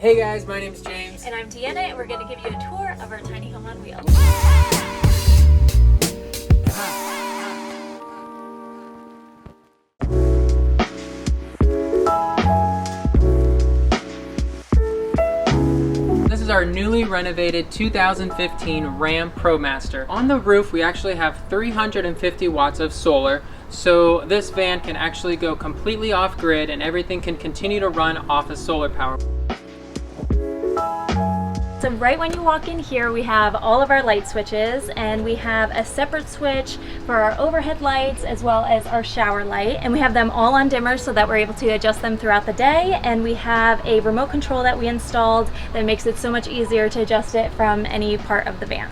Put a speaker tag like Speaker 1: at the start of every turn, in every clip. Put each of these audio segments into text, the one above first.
Speaker 1: Hey guys, my name's James.
Speaker 2: And I'm Dianna, and we're going to give you a tour of our tiny home on wheels.
Speaker 1: This is our newly renovated 2015 Ram ProMaster. On the roof, we actually have 350 watts of solar, so this van can actually go completely off-grid and everything can continue to run off of solar power.
Speaker 2: So right when you walk in here, we have all of our light switches, and we have a separate switch for our overhead lights as well as our shower light, and we have them all on dimmer so that we're able to adjust them throughout the day. And we have a remote control that we installed that makes it so much easier to adjust it from any part of the van.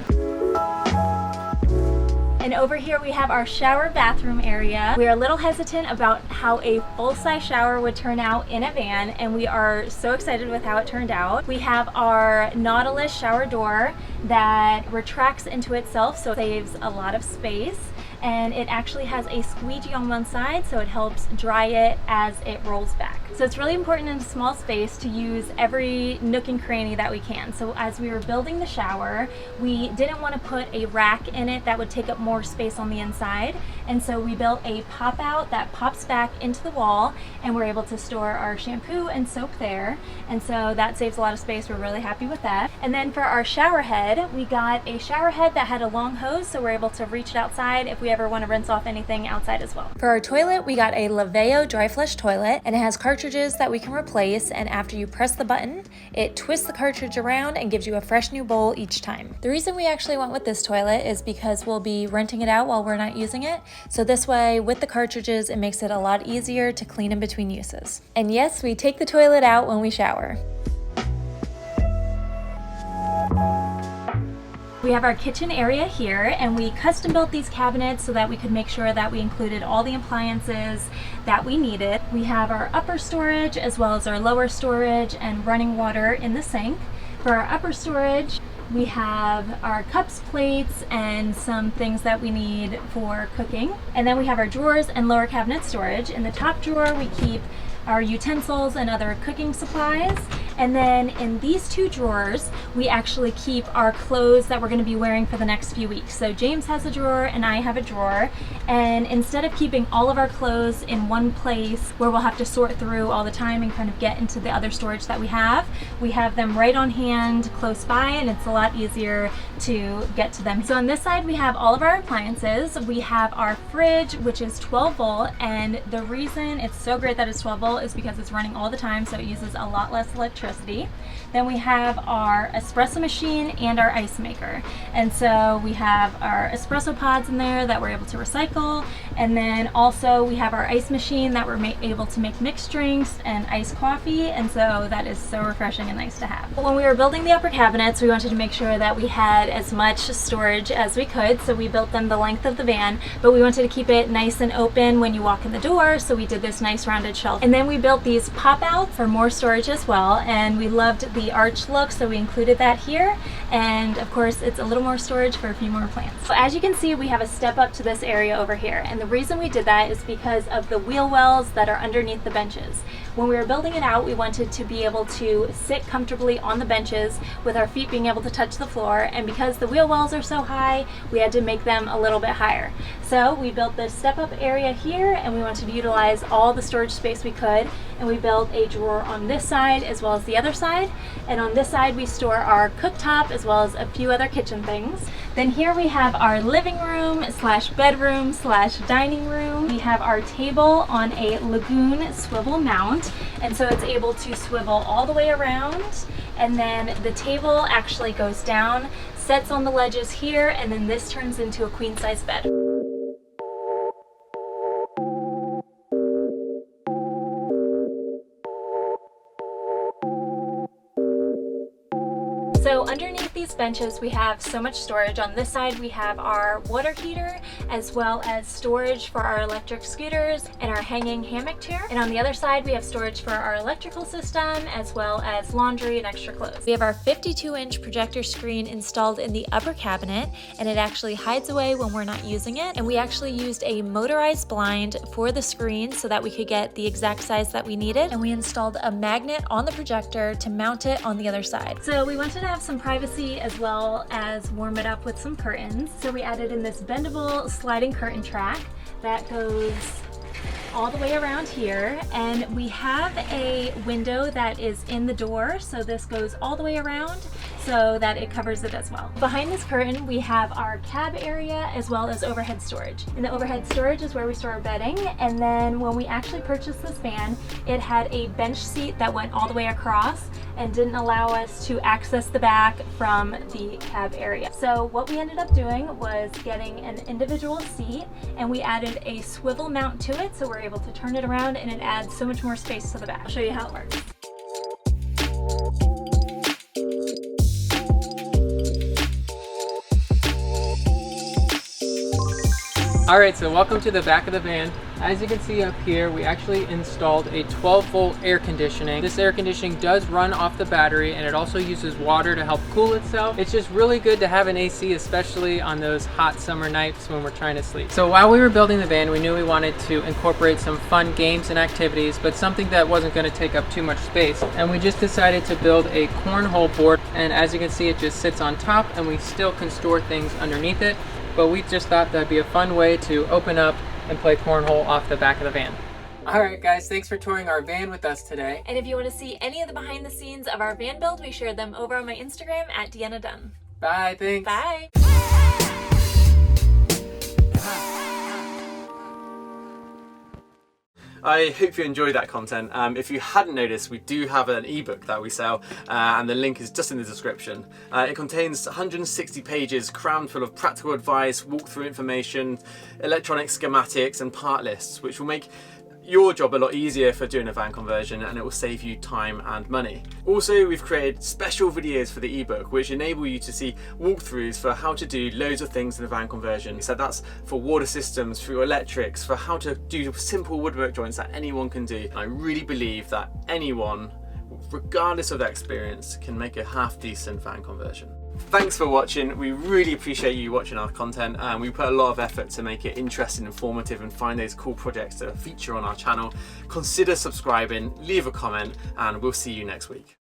Speaker 2: And over here we have our shower bathroom area. We are a little hesitant about how a full-size shower would turn out in a van, and we are so excited with how it turned out. We have our Nautilus shower door that retracts into itself, so it saves a lot of space. And it actually has a squeegee on one side, so it helps dry it as it rolls back. So it's really important in a small space to use every nook and cranny that we can. So as we were building the shower, we didn't want to put a rack in it that would take up more space on the inside. And so we built a pop-out that pops back into the wall, and we're able to store our shampoo and soap there. And so that saves a lot of space. We're really happy with that. And then for our shower head, we got a shower head that had a long hose, so we're able to reach it outside if we ever want to rinse off anything outside as well. For our toilet, we got a Laveo dry flush toilet, and it has cartridges that we can replace, and after you press the button, it twists the cartridge around and gives you a fresh new bowl each time. The reason we actually went with this toilet is because we'll be renting it out while we're not using it, so this way with the cartridges it makes it a lot easier to clean in between uses. And yes, we take the toilet out when we shower. We have our kitchen area here, and we custom built these cabinets so that we could make sure that we included all the appliances that we needed. We have our upper storage as well as our lower storage and running water in the sink. For our upper storage, we have our cups, plates, and some things that we need for cooking. And then we have our drawers and lower cabinet storage. In the top drawer, we keep our utensils and other cooking supplies. And then in these two drawers, we actually keep our clothes that we're going to be wearing for the next few weeks. So James has a drawer and I have a drawer. And instead of keeping all of our clothes in one place where we'll have to sort through all the time and kind of get into the other storage that we have them right on hand close by, and it's a lot easier to get to them. So on this side, we have all of our appliances. We have our fridge, which is 12 volt. And the reason it's so great that it's 12 volt is because it's running all the time, so it uses a lot less electricity. Then we have our espresso machine and our ice maker. And so we have our espresso pods in there that we're able to recycle. And then also we have our ice machine that we're able to make mixed drinks and iced coffee. And so that is so refreshing and nice to have. When we were building the upper cabinets, we wanted to make sure that we had as much storage as we could. So we built them the length of the van, but we wanted to keep it nice and open when you walk in the door. So we did this nice rounded shelf. And then we built these pop-outs for more storage as well. And we loved the arch look, so we included that here. And of course, it's a little more storage for a few more plants. So as you can see, we have a step up to this area over here. And the reason we did that is because of the wheel wells that are underneath the benches. When we were building it out, we wanted to be able to sit comfortably on the benches with our feet being able to touch the floor. And because the wheel wells are so high, we had to make them a little bit higher. So we built this step-up area here, and we wanted to utilize all the storage space we could. And we built a drawer on this side as well as the other side. And on this side, we store our cooktop as well as a few other kitchen things. Then here we have our living room slash bedroom slash dining room. We have our table on a Lagoon swivel mount, and so it's able to swivel all the way around. And then the table actually goes down, sets on the ledges here, and then this turns into a queen-size bed. So underneath these benches we have so much storage. On this side we have our water heater as well as storage for our electric scooters and our hanging hammock chair. And on the other side we have storage for our electrical system as well as laundry and extra clothes. We have our 52-inch projector screen installed in the upper cabinet, and it actually hides away when we're not using it. And we actually used a motorized blind for the screen so that we could get the exact size that we needed. And we installed a magnet on the projector to mount it on the other side. So we wanted to have some privacy as well as warm it up with some curtains. So we added in this bendable sliding curtain track that goes all the way around here, and we have a window that is in the door, so this goes all the way around so that it covers it as well. Behind this curtain we have our cab area as well as overhead storage. And the overhead storage is where we store our bedding, and then when we actually purchased this van, it had a bench seat that went all the way across and didn't allow us to access the back from the cab area. So what we ended up doing was getting an individual seat, and we added a swivel mount to it, so we're able to turn it around and it adds so much more space to the back. I'll show you how it works.
Speaker 1: Alright, so welcome to the back of the van. As you can see up here, we actually installed a 12-volt air conditioning. This air conditioning does run off the battery, and it also uses water to help cool itself. It's just really good to have an AC, especially on those hot summer nights when we're trying to sleep. So while we were building the van, we knew we wanted to incorporate some fun games and activities, but something that wasn't going to take up too much space. And we just decided to build a cornhole board, and as you can see, it just sits on top, and we still can store things underneath it. But we just thought that'd be a fun way to open up and play cornhole off the back of the van. Alright guys, thanks for touring our van with us today.
Speaker 2: And if you want to see any of the behind the scenes of our van build, we shared them over on my Instagram at Dianna James.
Speaker 1: Bye, thanks.
Speaker 2: Bye.
Speaker 3: I hope you enjoyed that content. If you hadn't noticed, we do have an ebook that we sell, and the link is just in the description. It contains 160 pages crammed full of practical advice, walkthrough information, electronic schematics and part lists, which will make your job a lot easier for doing a van conversion, and it will save you time and money. Also, we've created special videos for the ebook which enable you to see walkthroughs for how to do loads of things in a van conversion. So that's for water systems, for your electrics, for how to do simple woodwork joints that anyone can do. And I really believe that anyone, regardless of their experience, can make a half decent van conversion. Thanks for watching. We really appreciate you watching our content, and we put a lot of effort to make it interesting, informative, and find those cool projects that feature on our channel. Consider subscribing, leave a comment, and we'll see you next week.